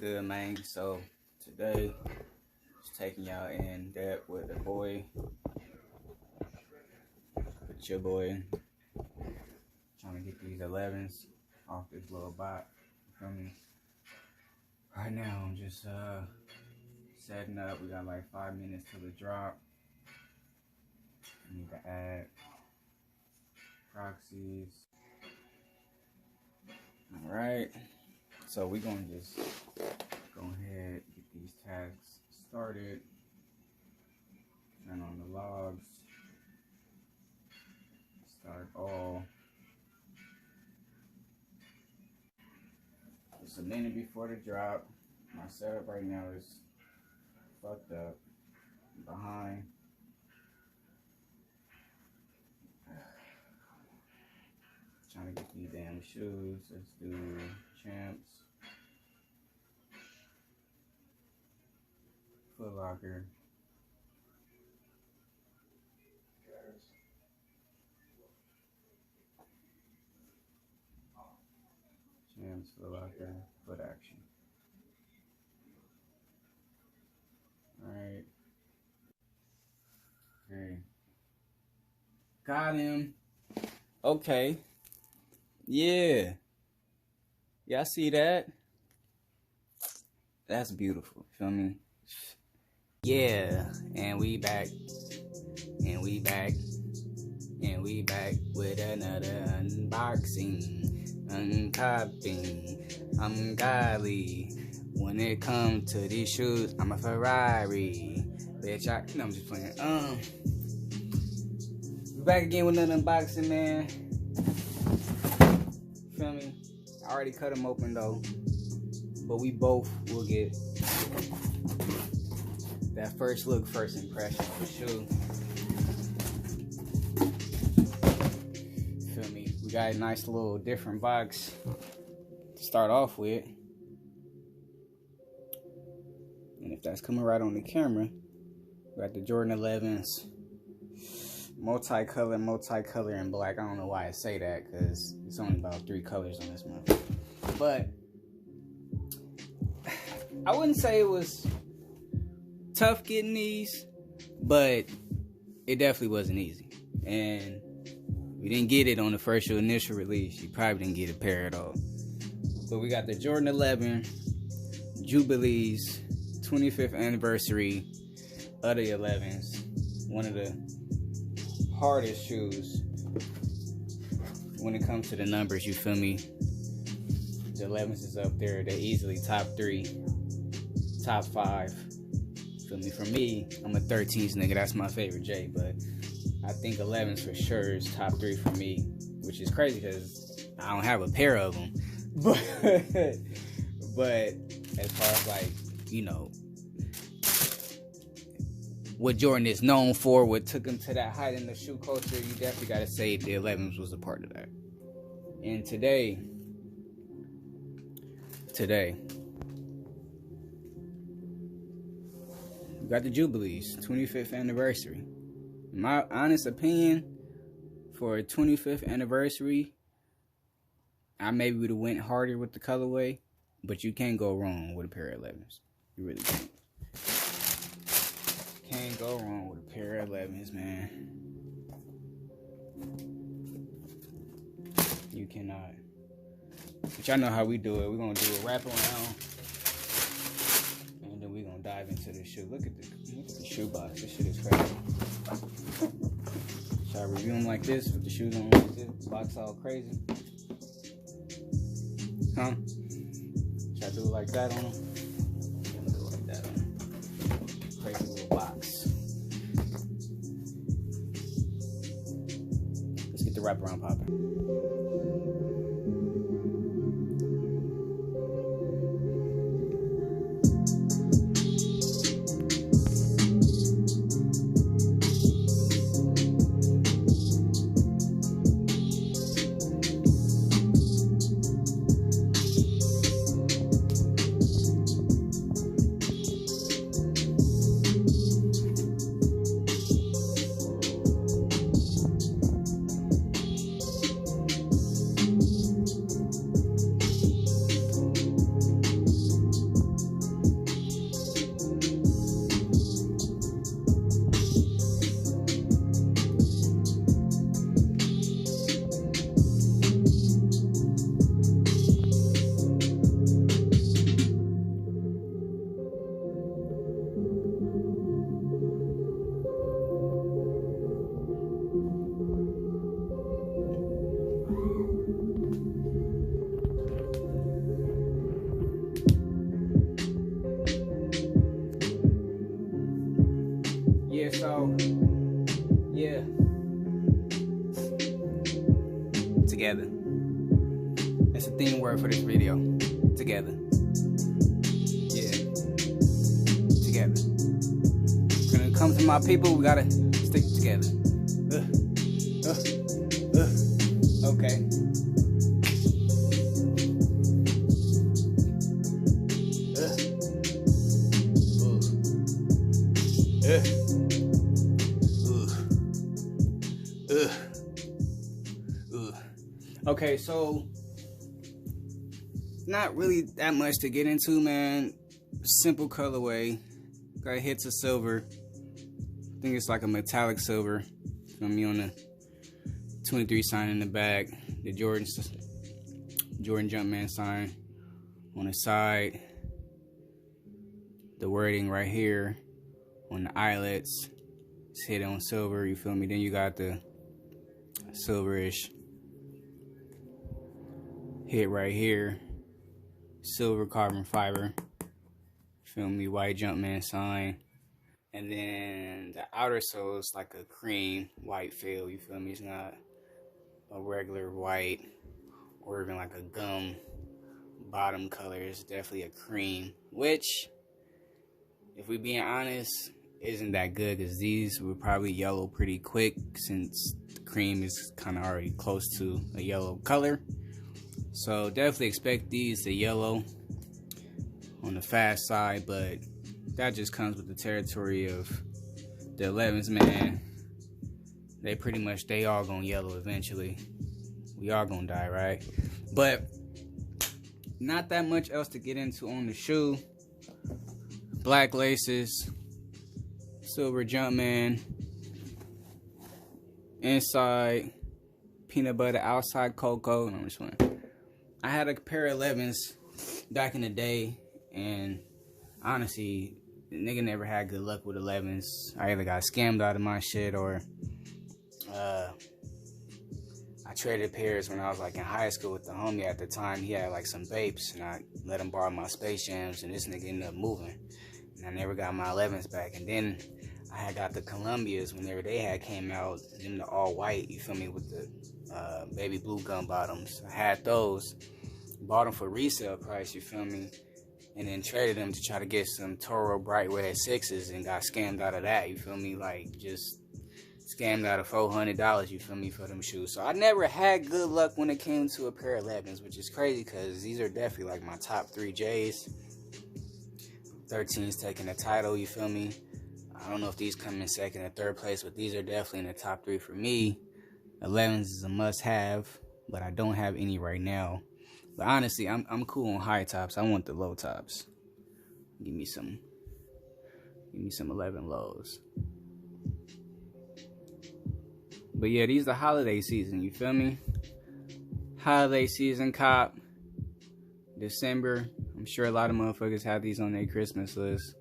good, man? So today, just taking y'all in depth with the boy, with your boy, trying to get these 11s off this little bot. You feel me? Right now, I'm just setting up. We got like 5 minutes till the drop. I need to add proxies. All right. So we're gonna just go ahead, get these tags started, turn on the logs, start all. It's a minute before the drop. My setup right now is fucked up, behind. Trying to get these damn shoes. Let's do Champs, Foot Locker, Champs, Foot Locker, Foot Action. Alright. Okay. Got him. Okay. Yeah. Y'all see that? That's beautiful. Feel me? Yeah. And we back. And we back. And we back with another unboxing. Uncopping. I'm godly. When it comes to these shoes, I'm a Ferrari. Bitch, I'm just playing. We back again with another unboxing, man. Feel me? I already cut them open though, but we both will get that first look, first impression for sure. Feel me? We got a nice little different box to start off with, and if that's coming right on the camera, we got the Jordan 11s. Multicolor and black. I don't know why I say that, because it's only about 3 colors on this one. But I wouldn't say it was tough getting these, but it definitely wasn't easy. And we didn't get it on the first initial release. You probably didn't get a pair at all. But we got the Jordan 11 Jubilee's 25th anniversary of the 11s. One of the hardest shoes when it comes to the numbers, you feel me? The 11s is up there. They're easily top 3, top 5. Feel me? For me, I'm a 13s nigga. That's my favorite J, but I think 11s for sure is top 3 for me, which is crazy because I don't have a pair of them. But as far as like, you know, what Jordan is known for, what took him to that height in the shoe culture, you definitely got to say the 11s was a part of that. And today, we got the Jubilee's 25th anniversary. In my honest opinion, for a 25th anniversary, I maybe would have went harder with the colorway, but you can't go wrong with a pair of 11s. You really can't. Can't go wrong with a pair of 11s, man. You cannot. But y'all know how we do it. We're going to do a wrap around, and then we're going to dive into the shoe. Look at the shoe box. This shit is crazy. Should I review them like this with the shoes on like this? Box all crazy? Huh? Should I do it like that on them? I'm going to do it like that on them. Crazy little box. Let's get the wraparound popping. together. That's the theme word for this video. Together. Yeah. Together. When it comes to my people, we gotta stick together. Okay. Okay, so not really that much to get into, man. Simple colorway. Got hits of silver. I think it's like a metallic silver. Feel me, on the 23 sign in the back. The Jordan Jumpman sign on the side. The wording right here on the eyelets. It's hit on silver, you feel me? Then you got the silverish hit right here. Silver carbon fiber. Feel me? White Jumpman sign. And then the outer sole is like a cream white feel, you feel me? It's not a regular white or even like a gum bottom color. It's definitely a cream, which, if we being honest, isn't that good, because these will probably yellow pretty quick since the cream is kind of already close to a yellow color. So definitely expect these to yellow on the fast side, but that just comes with the territory of the 11s, man. They all gonna yellow eventually. We all gonna die, right? But not that much else to get into on the shoe. Black laces, silver Jumpman, inside peanut butter, outside cocoa. No, I'm just playing. I had a pair of 11s back in the day, and honestly, the nigga never had good luck with 11s. I either got scammed out of my shit, or I traded pairs when I was like in high school with the homie at the time. He had like some vapes, and I let him borrow my Space Jams, and this nigga ended up moving, and I never got my 11s back. And then I had got the Columbias whenever they had came out, them the all white, you feel me, with the baby blue gum bottoms. I had those, bought them for resale price, you feel me, and then traded them to try to get some Toro bright red 6s, and got scammed out of that, you feel me, like just scammed out of $400, you feel me, for them shoes. So I never had good luck when it came to a pair of 11s, which is crazy because these are definitely like my top 3 J's. 13's taking the title, you feel me. I don't know if these come in second or third place, but these are definitely in the top 3 for me. 11s is a must-have, but I don't have any right now. But honestly, I'm cool on high tops. I want the low tops. Give me some 11 lows. But yeah, these are holiday season, you feel me? Holiday season cop. December. I'm sure a lot of motherfuckers have these on their Christmas list.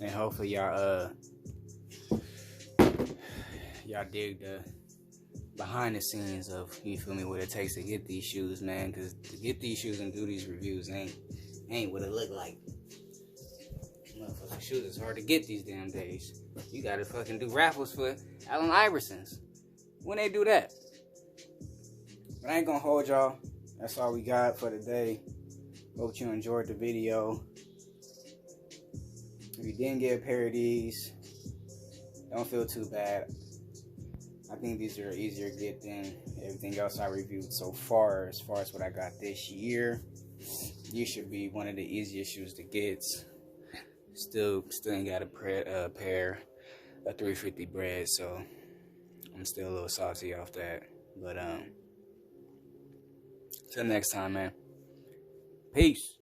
And hopefully y'all dig the behind the scenes of, you feel me, what it takes to get these shoes, man. Because to get these shoes and do these reviews ain't what it look like. Motherfucking shoes is hard to get these damn days. You gotta fucking do raffles for Allen Iversons. When they do that? But I ain't gonna hold y'all. That's all we got for today. Hope you enjoyed the video. If you didn't get a pair of these, don't feel too bad. I think these are easier to get than everything else I reviewed so far. As far as what I got this year, you should be one of the easiest shoes to get. Still ain't got a pair of 350 bread, so I'm still a little salty off that. But till next time, man. Peace.